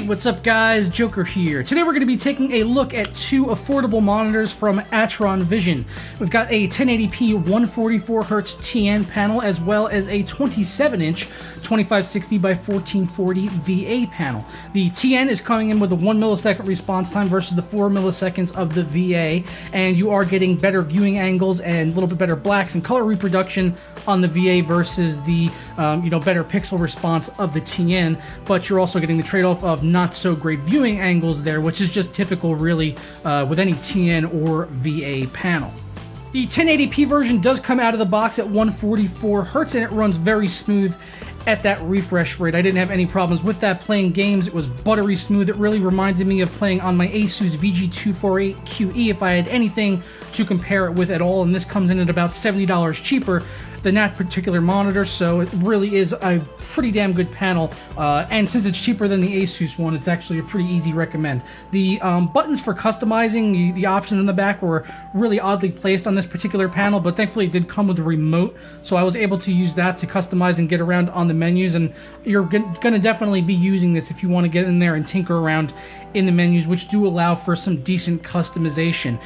What's up guys, Joker here. Today we're going to be taking a look at two affordable monitors from Atron Vision. We've got a 1080p 144Hz TN panel as well as a 27-inch 2560 by 1440 VA panel. The TN is coming in with a 1 millisecond response time versus the 4 milliseconds of the VA, and you are getting better viewing angles and a little bit better blacks and color reproduction on the VA versus the better pixel response of the TN, but you're also getting the trade-off of not so great viewing angles there, which is just typical really with any TN or VA panel. The 1080p version does come out of the box at 144 Hz and it runs very smooth at that refresh rate. I didn't have any problems with that playing games. It was buttery smooth. It really reminded me of playing on my Asus VG248QE if I had anything to compare it with at all, and this comes in at about $70 cheaper than that particular monitor, so it really is a pretty damn good panel, and since it's cheaper than the Asus one, it's actually a pretty easy recommend. The buttons for customizing, the options in the back were really oddly placed on this particular panel, but thankfully it did come with a remote, so I was able to use that to customize and get around on the menus, and you're going to definitely be using this if you want to get in there and tinker around in the menus, which do allow for some decent customization.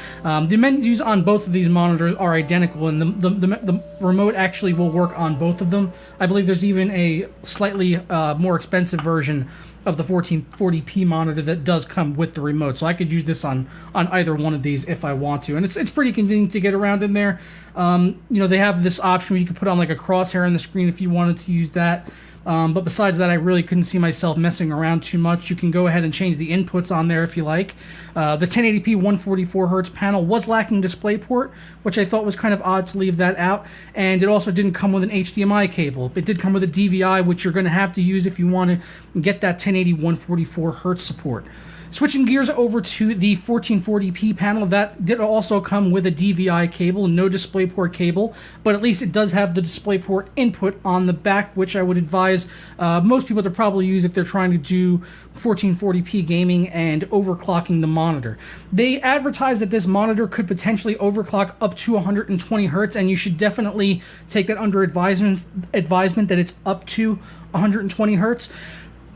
The menus on both of these monitors are identical, and the remote actually will work on both of them. I believe there's even a slightly more expensive version of the 1440p monitor that does come with the remote, so I could use this on either one of these if I want to, and it's pretty convenient to get around in there. They have this option where you can put on like a crosshair on the screen if you wanted to use that. But besides that, I really couldn't see myself messing around too much. You can go ahead and change the inputs on there if you like. The 1080p 144Hz panel was lacking DisplayPort, which I thought was kind of odd to leave that out. And it also didn't come with an HDMI cable. It did come with a DVI, which you're going to have to use if you want to get that 1080 144Hz support. Switching gears over to the 1440p panel, that did also come with a DVI cable, no DisplayPort cable, but at least it does have the DisplayPort input on the back, which I would advise most people to probably use if they're trying to do 1440p gaming and overclocking the monitor. They advertise that this monitor could potentially overclock up to 120 Hz, and you should definitely take that under advisement that it's up to 120 Hz.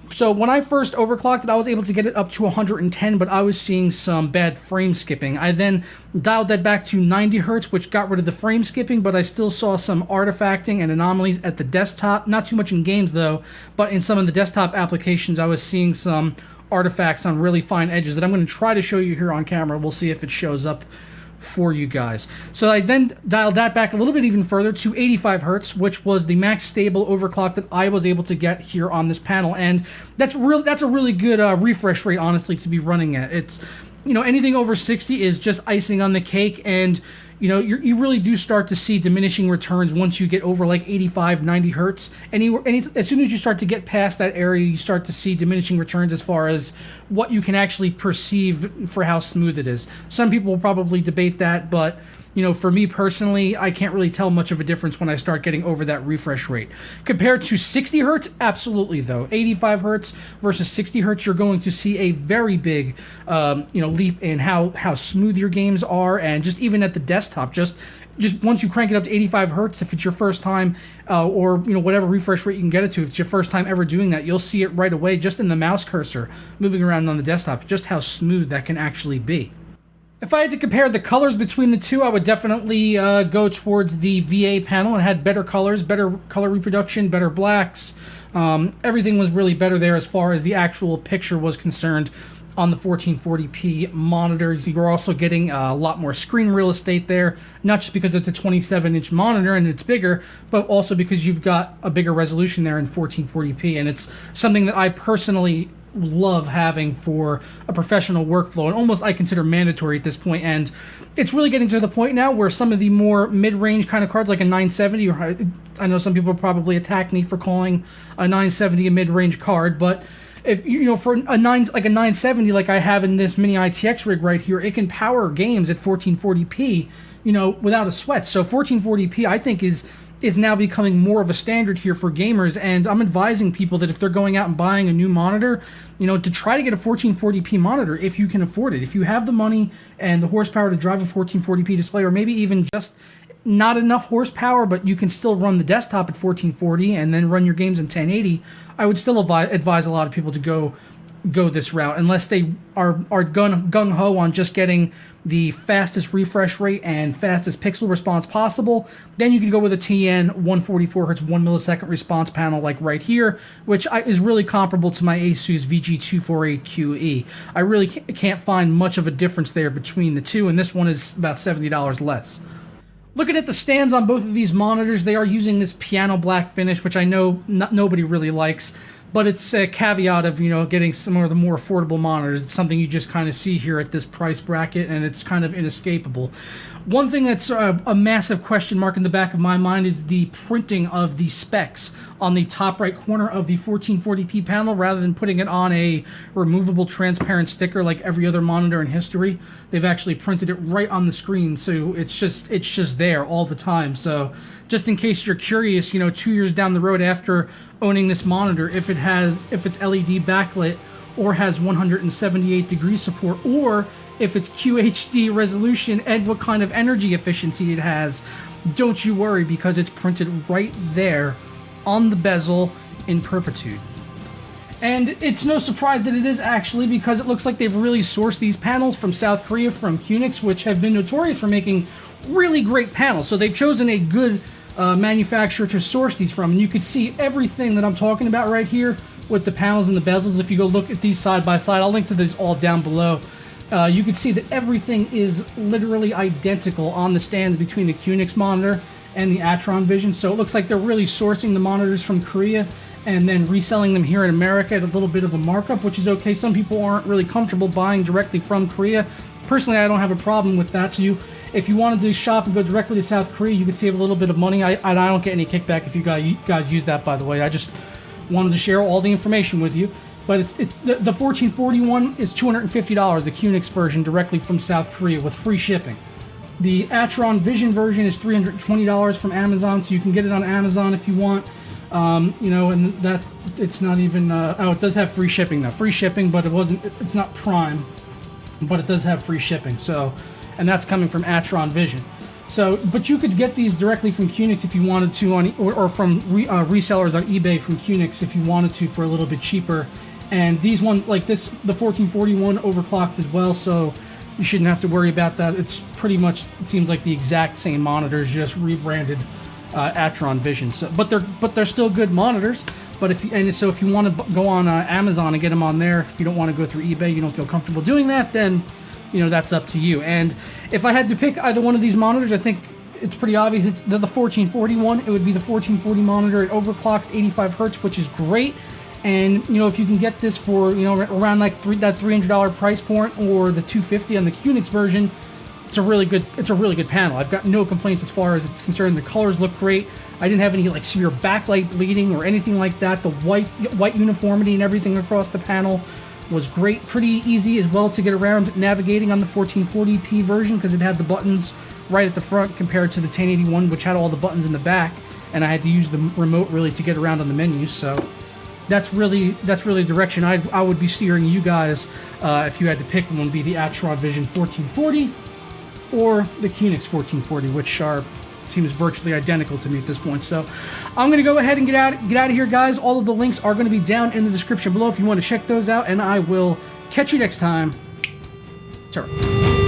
So when I first overclocked it, I was able to get it up to 110, but I was seeing some bad frame skipping. I then dialed that back to 90 Hz, which got rid of the frame skipping, but I still saw some artifacting and anomalies at the desktop. Not too much in games, though, but in some of the desktop applications, I was seeing some artifacts on really fine edges that I'm going to try to show you here on camera. We'll see if it shows up for you guys. So I then dialed that back a little bit even further to 85 Hz, which was the max stable overclock that I was able to get here on this panel, and that's a really good refresh rate, honestly, to be running at. It's anything over 60 is just icing on the cake, and you really do start to see diminishing returns once you get over like 85, 90 Hertz. As soon as you start to get past that area, you start to see diminishing returns as far as what you can actually perceive for how smooth it is. Some people will probably debate that, but for me personally, I can't really tell much of a difference when I start getting over that refresh rate. Compared to 60 Hertz, absolutely though. 85 Hertz versus 60 Hertz, you're going to see a very big leap in how smooth your games are, and just even at the desktop, just once you crank it up to 85 Hertz, if it's your first time, or whatever refresh rate you can get it to, if it's your first time ever doing that, you'll see it right away just in the mouse cursor moving around on the desktop, just how smooth that can actually be. If I had to compare the colors between the two, I would definitely go towards the VA panel. It had better colors, better color reproduction, better blacks. Everything was really better there as far as the actual picture was concerned on the 1440p monitors. You were also getting a lot more screen real estate there, not just because it's a 27-inch monitor and it's bigger, but also because you've got a bigger resolution there in 1440p, and it's something that I personally love having for a professional workflow, and almost I consider mandatory at this point. And it's really getting to the point now where some of the more mid-range kind of cards, like a 970, or I know some people probably attack me for calling a 970 a mid-range card, but if for a 970 like I have in this mini ITX rig right here, it can power games at 1440p, without a sweat. So 1440p I think is now becoming more of a standard here for gamers, and I'm advising people that if they're going out and buying a new monitor, to try to get a 1440p monitor if you can afford it. If you have the money and the horsepower to drive a 1440p display, or maybe even just not enough horsepower, but you can still run the desktop at 1440 and then run your games in 1080, I would still advise a lot of people to go go this route unless they are gung-ho on just getting the fastest refresh rate and fastest pixel response possible. Then you can go with a TN 144 Hz 1 millisecond response panel like right here, which is really comparable to my Asus VG248QE. I really can't find much of a difference there between the two, and this one is about $70 less. Looking at the stands on both of these monitors, they are using this piano black finish, which I know nobody really likes. But it's a caveat of, getting some of the more affordable monitors. It's something you just kind of see here at this price bracket, and it's kind of inescapable. One thing that's a massive question mark in the back of my mind is the printing of the specs on the top right corner of the 1440p panel. Rather than putting it on a removable transparent sticker like every other monitor in history, they've actually printed it right on the screen, so it's just there all the time. So just in case you're curious, 2 years down the road after owning this monitor, if it's LED backlit or has 178 degree support, or if it's QHD resolution and what kind of energy efficiency it has, don't you worry, because it's printed right there on the bezel in perpetuity. And it's no surprise that it is, actually, because it looks like they've really sourced these panels from South Korea, from Kunix, which have been notorious for making really great panels. So they've chosen a good manufacturer to source these from, and you could see everything that I'm talking about right here with the panels and the bezels. If you go look at these side by side, I'll link to these all down below. You can see that everything is literally identical on the stands between the Kunix monitor and the Atron Vision. So it looks like they're really sourcing the monitors from Korea and then reselling them here in America at a little bit of a markup, which is okay. Some people aren't really comfortable buying directly from Korea. Personally, I don't have a problem with that. So if you wanted to shop and go directly to South Korea, you could save a little bit of money. I don't get any kickback if you guys use that, by the way. I just wanted to share all the information with you. But it's the 1441 is $250, the Kunix version directly from South Korea with free shipping. The Atron Vision version is $320 from Amazon, so you can get it on Amazon if you want. And that it's not even. It does have free shipping though. Free shipping, but it's not Prime, but it does have free shipping. So, and that's coming from Atron Vision. So, but you could get these directly from Kunix if you wanted to, or from resellers on eBay from Kunix if you wanted to for a little bit cheaper. And these ones, like this, the 1441 overclocks as well, so you shouldn't have to worry about that. It's pretty much, it seems like the exact same monitors, just rebranded Atron Vision. So, but they're still good monitors. But if you want to go on Amazon and get them on there, if you don't want to go through eBay, you don't feel comfortable doing that, then that's up to you. And if I had to pick either one of these monitors, I think it's pretty obvious. It's the 1441. It would be the 1440 monitor. It overclocks 85 hertz, which is great. And if you can get this for around like that $300 price point, or the $250 on the Kunix version, it's a really good panel. I've got no complaints as far as it's concerned. The colors look great. I didn't have any like severe backlight bleeding or anything like that. The white uniformity and everything across the panel was great. Pretty easy as well to get around navigating on the 1440p version, because it had the buttons right at the front compared to the 1081, which had all the buttons in the back, and I had to use the remote really to get around on the menus. So that's really the direction I would be steering you guys if you had to pick one. Would be the Atron Vision 1440 or the Kunix 1440, which seems virtually identical to me at this point. So I'm going to go ahead and get out of here, guys. All of the links are going to be down in the description below if you want to check those out, and I will catch you next time. Ciao.